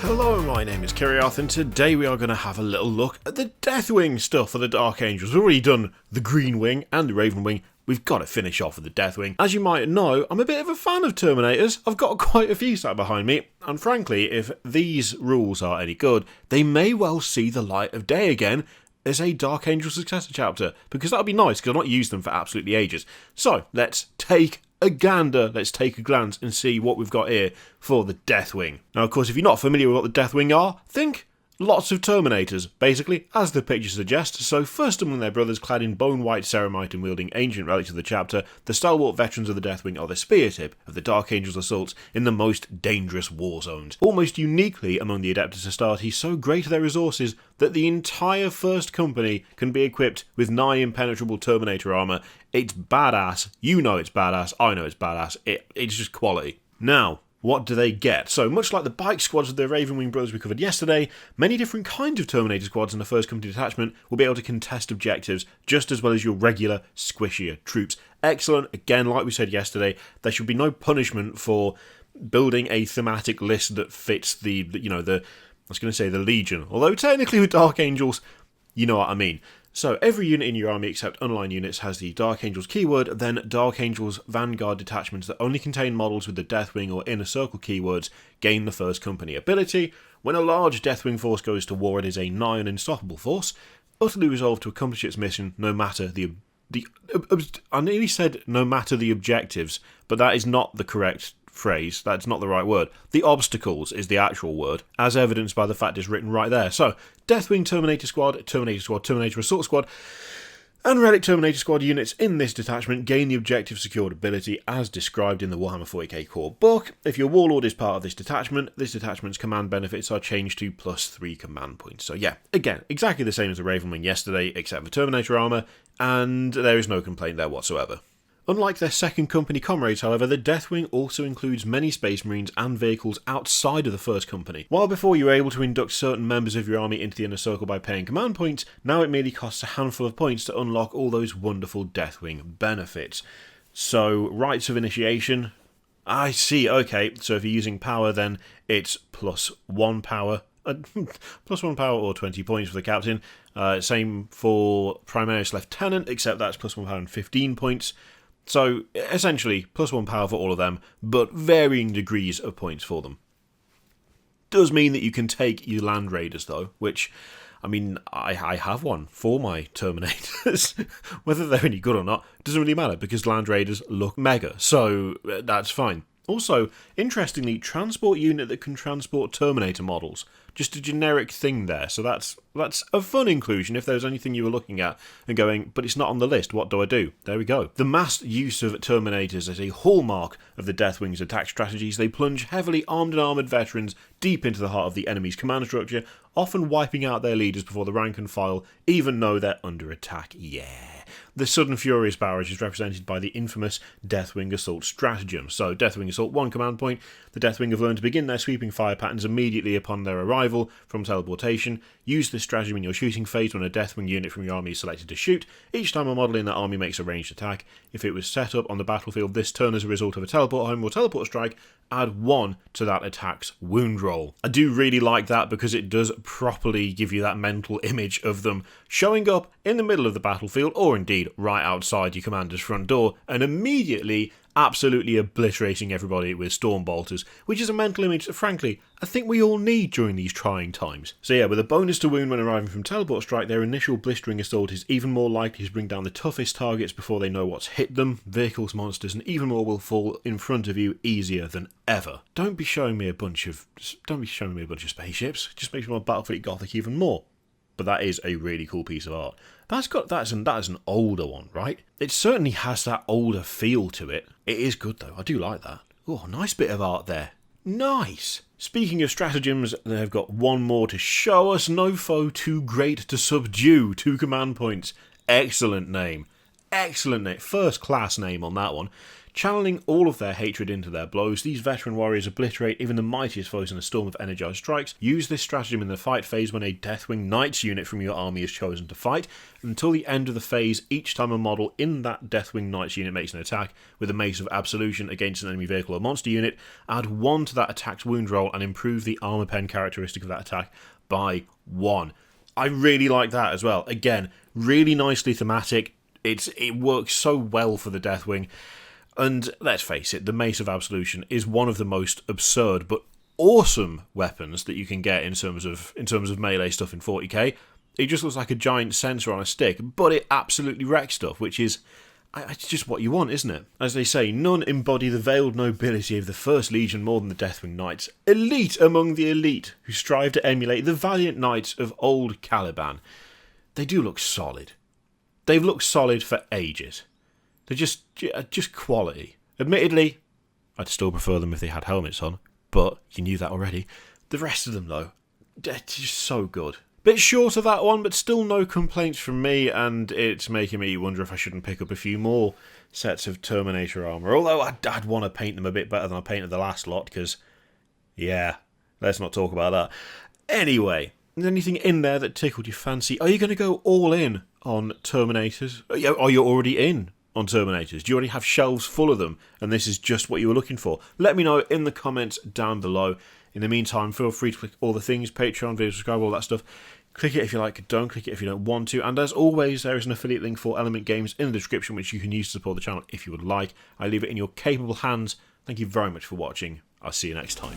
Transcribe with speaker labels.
Speaker 1: Hello, my name is Kiriath, and today we are going to have a little look at the Deathwing stuff for the Dark Angels. We've already done the Green Wing and the Raven Wing. We've got to finish off with the Deathwing. As you might know, I'm a bit of a fan of Terminators. I've got quite a few sat behind me, and frankly, if these rules are any good, they may well see the light of day again as a Dark Angel successor chapter, because that would be nice, because I've not used them for absolutely ages. So, let's take a gander, let's take a glance and see what we've got here for the Deathwing. Now, of course, if you're not familiar with what the Deathwing are, think lots of Terminators, basically, as the picture suggests. So first among their brothers, clad in bone-white ceramite and wielding ancient relics of the chapter, the stalwart veterans of the Deathwing are the spear tip of the Dark Angels' assaults in the most dangerous war zones. Almost uniquely among the Adeptus Astartes, so great are their resources that the entire first company can be equipped with nigh impenetrable Terminator armour. It's badass. You know it's badass. I know it's badass. It's just quality. Now, what do they get? So, much like the bike squads of the Ravenwing brothers we covered yesterday, many different kinds of Terminator squads in the first company detachment will be able to contest objectives just as well as your regular, squishier troops. Excellent. Again, like we said yesterday, there should be no punishment for building a thematic list that fits the Legion. Although technically with Dark Angels, you know what I mean. So, every unit in your army except unaligned units has the Dark Angels keyword, then Dark Angels Vanguard detachments that only contain models with the Deathwing or Inner Circle keywords gain the first company ability. When a large Deathwing force goes to war, it is a nigh and unstoppable force, utterly resolved to accomplish its mission no matter I nearly said no matter the objectives, but that is not the correct phrase, that's not the right word. The obstacles is the actual word, as evidenced by the fact it's written right there. So, Deathwing Terminator Squad, Terminator Assault Squad, and Relic Terminator Squad units in this detachment gain the objective secured ability as described in the Warhammer 40k core book. If your Warlord is part of this detachment's command benefits are changed to +3 command points. So yeah, again, exactly the same as the Ravenwing yesterday, except for Terminator armour, and there is no complaint there whatsoever. Unlike their second company comrades, however, the Deathwing also includes many Space Marines and vehicles outside of the first company. While before you were able to induct certain members of your army into the Inner Circle by paying command points, now it merely costs a handful of points to unlock all those wonderful Deathwing benefits. So, rites of initiation, I see, okay, so if you're using power then it's +1 power. +1 power or 20 points for the captain. Same for Primaris Lieutenant, except that's +1 power and 15 points. So, essentially, +1 power for all of them, but varying degrees of points for them. Does mean that you can take your Land Raiders, though, which, I mean, I have one for my Terminators. Whether they're any good or not, doesn't really matter, because Land Raiders look mega, so that's fine. Also, interestingly, transport unit that can transport Terminator models. Just a generic thing there, so that's a fun inclusion if there's anything you were looking at and going, but it's not on the list, what do I do? There we go. The massed use of Terminators is a hallmark of the Deathwing's attack strategies. They plunge heavily armed and armoured veterans deep into the heart of the enemy's command structure, often wiping out their leaders before the rank and file even know they're under attack. Yeah. The sudden furious barrage is represented by the infamous Deathwing Assault Stratagems. So, Deathwing Assault 1 command point, the Deathwing have learned to begin their sweeping fire patterns immediately upon their arrival from teleportation. Use this stratagem in your shooting phase when a Deathwing unit from your army is selected to shoot. Each time a model in that army makes a ranged attack, if it was set up on the battlefield this turn as a result of a teleport home or teleport strike, add 1 to that attack's wound roll. I do really like that because it does properly give you that mental image of them showing up in the middle of the battlefield, or indeed right outside your commander's front door, and immediately absolutely obliterating everybody with storm bolters, which is a mental image that, frankly, I think we all need during these trying times. So yeah, with a bonus to wound when arriving from teleport strike, their initial blistering assault is even more likely to bring down the toughest targets before they know what's hit them. Vehicles, monsters, and even more will fall in front of you easier than ever. Don't be showing me a bunch of spaceships. Just makes me want Battlefleet Gothic even more. But that is a really cool piece of art. That is an older one, right? It certainly has that older feel to it. It is good though, I do like that. Oh, nice bit of art there. Nice! Speaking of stratagems, they've got one more to show us. No foe too great to subdue. 2 command points. Excellent name. Excellent name. First class name on that one. Channeling all of their hatred into their blows, these veteran warriors obliterate even the mightiest foes in a storm of energized strikes. Use this stratagem in the fight phase when a Deathwing Knights unit from your army is chosen to fight. Until the end of the phase, each time a model in that Deathwing Knights unit makes an attack with a Mace of Absolution against an enemy vehicle or monster unit, add 1 to that attack's wound roll and improve the armor pen characteristic of that attack by 1. I really like that as well. Again, really nicely thematic. It works so well for the Deathwing. And let's face it, the Mace of Absolution is one of the most absurd but awesome weapons that you can get in terms of melee stuff in 40k. It just looks like a giant sensor on a stick, but it absolutely wrecks stuff, which is it's just what you want, isn't it? As they say, none embody the veiled nobility of the First Legion more than the Deathwing Knights. Elite among the elite, who strive to emulate the valiant knights of old Caliban. They do look solid. They've looked solid for ages. They're just quality. Admittedly, I'd still prefer them if they had helmets on, but you knew that already. The rest of them, though, they're just so good. Bit short of that one, but still no complaints from me, and it's making me wonder if I shouldn't pick up a few more sets of Terminator armour. Although I'd want to paint them a bit better than I painted the last lot, because, yeah, let's not talk about that. Anyway, is there anything in there that tickled your fancy? Are you going to go all in on Terminators? Are you already in on Terminators? Do you already have shelves full of them, and this is just what you were looking for? Let me know in the comments down below. In the meantime, feel free to click all the things, Patreon, video, subscribe, all that stuff. Click it if you like, don't click it if you don't want to. And as always, there is an affiliate link for Element Games in the description, which you can use to support the channel if you would like. I leave it in your capable hands. Thank you very much for watching. I'll see you next time.